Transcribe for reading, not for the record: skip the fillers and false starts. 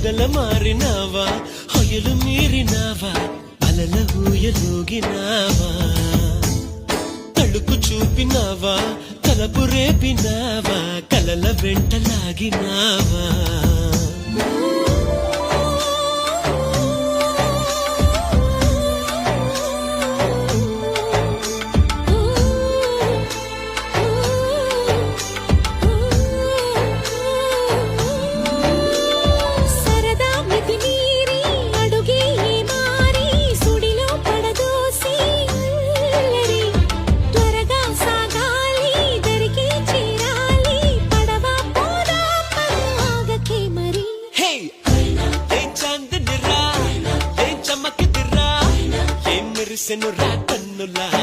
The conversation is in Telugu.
పగల మారినావా హొయలు మీరినావా అలల ఊయలూగినావా తడుకు చూపినావా తలపు రేపినావా కలల వెంటలాగినావా సెను రా కన్నులా